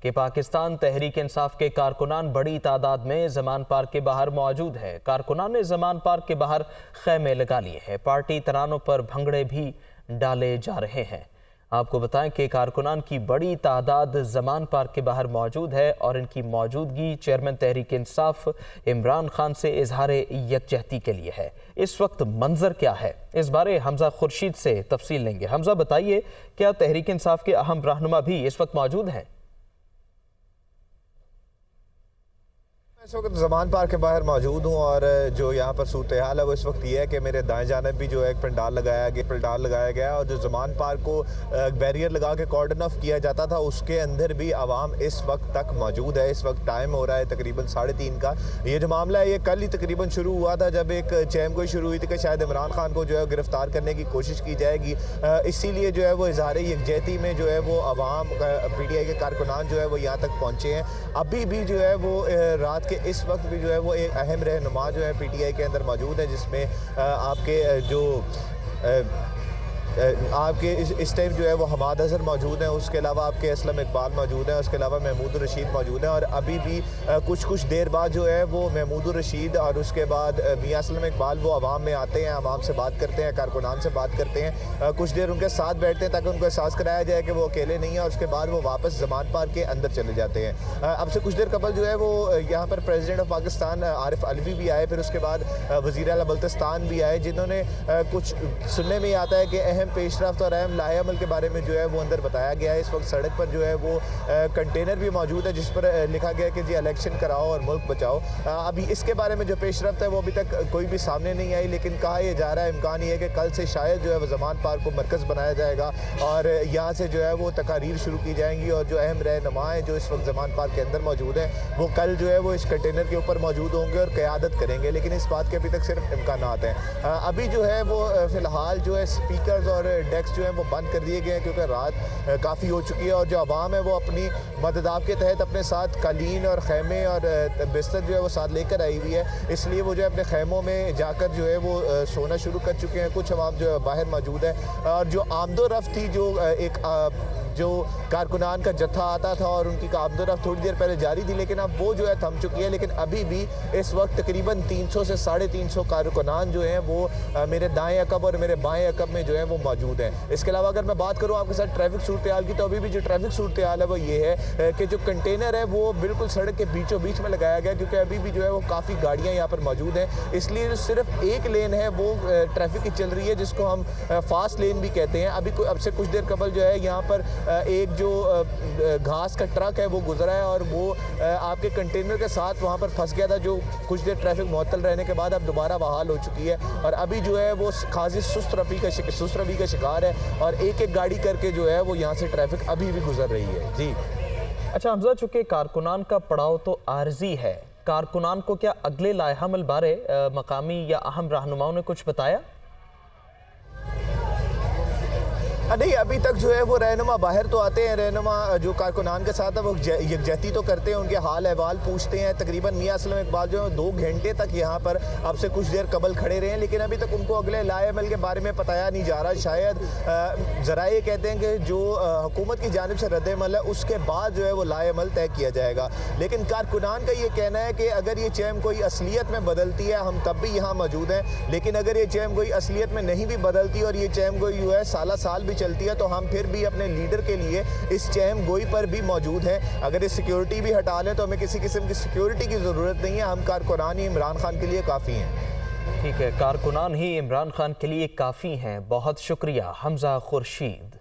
کہ پاکستان تحریک انصاف کے کارکنان بڑی تعداد میں زمان پارک کے باہر موجود ہیں۔ کارکنان نے زمان پارک کے باہر خیمے لگا لیے ہیں، پارٹی ترانوں پر بھنگڑے بھی ڈالے جا رہے ہیں۔ آپ کو بتائیں کہ کارکنان کی بڑی تعداد زمان پارک کے باہر موجود ہے اور ان کی موجودگی چیئرمین تحریک انصاف عمران خان سے اظہار یکجہتی کے لیے ہے۔ اس وقت منظر کیا ہے، اس بارے حمزہ خورشید سے تفصیل لیں گے۔ حمزہ بتائیے، کیا تحریک انصاف کے اہم رہنما بھی اس وقت موجود ہیں؟ اس وقت زمان پارک کے باہر موجود ہوں اور جو یہاں پر صورتحال ہے وہ اس وقت یہ ہے کہ میرے دائیں جانب بھی جو ہے ایک پنڈال لگایا گیا اور جو زمان پارک کو بیریئر لگا کے کارڈن آف کیا جاتا تھا اس کے اندر بھی عوام اس وقت تک موجود ہے۔ اس وقت ٹائم ہو رہا ہے تقریباً 3:30 کا۔ یہ جو معاملہ ہے یہ کل ہی تقریباً شروع ہوا تھا جب ایک چیم گوئی شروع ہوئی تھی کہ شاید عمران خان کو جو ہے گرفتار کرنے کی کوشش کی جائے گی، اسی لیے جو ہے وہ اظہار یکجہتی میں جو ہے وہ عوام پی ٹی آئی کے کارکنان جو ہے وہ یہاں تک پہنچے ہیں۔ ابھی بھی جو ہے وہ رات کے اس وقت بھی جو ہے وہ ایک اہم رہنما جو ہے پی ٹی آئی کے اندر موجود ہے، جس میں آپ کے اس ٹائم جو ہے وہ حماد اظہر موجود ہیں، اس کے علاوہ آپ کے اسلم اقبال موجود ہیں، اس کے علاوہ محمود الرشید موجود ہیں، اور ابھی بھی کچھ دیر بعد جو ہے وہ محمود الرشید اور اس کے بعد میاں اسلم اقبال وہ عوام میں آتے ہیں، عوام سے بات کرتے ہیں، کارکنان سے بات کرتے ہیں، کچھ دیر ان کے ساتھ بیٹھتے ہیں تاکہ ان کو احساس کرایا جائے کہ وہ اکیلے نہیں ہیں، اور اس کے بعد وہ واپس زمان پارک کے اندر چلے جاتے ہیں۔ اب سے کچھ دیر قبل جو ہے وہ یہاں پر پریزیڈنٹ آف پاکستان عارف علوی بھی آئے، پھر اس کے بعد وزیر اعلیٰ بلتستان بھی آئے، جنہوں نے کچھ سننے میں آتا ہے کہ اہم پیش رفت اور اہم لاہے عمل کے بارے میں جو ہے وہ اندر بتایا گیا ہے۔ اس وقت سڑک پر جو ہے وہ کنٹینر بھی موجود ہے جس پر لکھا گیا ہے کہ جی الیکشن کراؤ اور ملک بچاؤ۔ ابھی اس کے بارے میں جو پیش رفت ہے وہ ابھی تک کوئی بھی سامنے نہیں آئی، لیکن کہا یہ جا رہا ہے، امکان یہ ہے کہ کل سے شاید جو ہے وہ زمان پارک کو مرکز بنایا جائے گا اور یہاں سے جو ہے وہ تقاریر شروع کی جائیں گی، اور جو اہم رہنما ہیں جو اس وقت زمان پارک کے اندر موجود ہیں وہ کل جو ہے وہ اس کنٹینر کے اوپر موجود ہوں گے اور قیادت کریں گے، لیکن اس بات کے ابھی تک صرف امکانات ہیں۔ ابھی جو ہے وہ فی الحال جو ہے سپیکرز اور ڈیسک جو ہیں وہ بند کر دیے گئے ہیں کیونکہ رات کافی ہو چکی ہے، اور جو عوام ہے وہ اپنی مدداب کے تحت اپنے ساتھ قالین اور خیمے اور بستر جو ہے وہ ساتھ لے کر آئی ہوئی ہے، اس لیے وہ جو ہے اپنے خیموں میں جا کر جو ہے وہ سونا شروع کر چکے ہیں۔ کچھ عوام جو ہے باہر موجود ہے، اور جو آمد و رفت تھی جو کارکنان کا جتھا آتا تھا اور ان کی آمد و رفت تھوڑی دیر پہلے جاری تھی، لیکن اب وہ جو ہے تھم چکی ہے، لیکن ابھی بھی اس وقت تقریباً 300 سے 350 کارکنان جو ہیں وہ میرے دائیں عقب اور میرے بائیں عقب میں جو ہے وہ موجود ہیں۔ اس کے علاوہ اگر میں بات کروں آپ کے ساتھ ٹریفک صورتحال کی، تو ابھی بھی جو ٹریفک صورتحال ہے وہ یہ ہے کہ جو کنٹینر ہے وہ بالکل سڑک کے بیچوں بیچ میں لگایا گیا، کیونکہ ابھی بھی جو ہے وہ کافی گاڑیاں یہاں پر موجود ہیں، اس لیے جو صرف ایک لین ہے وہ ٹریفک کی چل رہی ہے، جس کو ہم فاسٹ لین بھی کہتے ہیں۔ اب سے کچھ دیر قبل جو ہے یہاں پر ایک جو گھاس کا ٹرک ہے وہ گزرا ہے اور وہ آپ کے کنٹینر کے ساتھ وہاں پر پھنس گیا تھا، جو کچھ دیر ٹریفک معطل رہنے کے بعد اب دوبارہ بحال ہو چکی ہے، اور ابھی جو ہے وہ خاصی سست روی کا شکار ہے، اور ایک گاڑی کر کے جو ہے وہ یہاں سے ٹریفک ابھی بھی گزر رہی ہے۔ جی اچھا حمزہ، چونکہ کارکنان کا پڑاؤ تو عارضی ہے، کارکنان کو کیا اگلے لائحہ عمل بارے مقامی یا اہم رہنماؤں نے کچھ بتایا؟ نہیں، ابھی تک جو ہے وہ رہنما باہر تو آتے ہیں، رہنما جو کارکنان کے ساتھ ہے وہ یکجہتی تو کرتے ہیں، ان کے حال احوال پوچھتے ہیں۔ تقریباً میاں اسلم اقبال جو ہے 2 گھنٹے تک یہاں پر اب سے کچھ دیر قبل کھڑے رہے ہیں، لیکن ابھی تک ان کو اگلے لائحہ عمل کے بارے میں بتایا نہیں جا رہا۔ شاید ذرائع کہتے ہیں کہ جو حکومت کی جانب سے رد عمل ہے اس کے بعد جو ہے وہ لائحہ عمل طے کیا جائے گا، لیکن کارکنان کا یہ کہنا ہے کہ اگر یہ چیم کوئی اصلیت میں بدلتی ہے ہم تب بھی یہاں موجود ہیں، لیکن اگر یہ چیم کوئی اصلیت میں نہیں بھی بدلتی اور یہ چیم کوئی جو ہے سالہ سال بھی چلتی ہے تو ہم پھر بھی اپنے لیڈر کے لیے اس چیم گوئی پر بھی موجود ہیں۔ اگر یہ سیکیورٹی بھی ہٹا لیں تو ہمیں کسی قسم کی سیکیورٹی کی ضرورت نہیں ہے، ہم کارکنان ہی عمران خان کے لیے کافی ہیں۔ ٹھیک ہے، کارکنان ہی عمران خان کے لیے کافی ہیں۔ بہت شکریہ حمزہ خورشید۔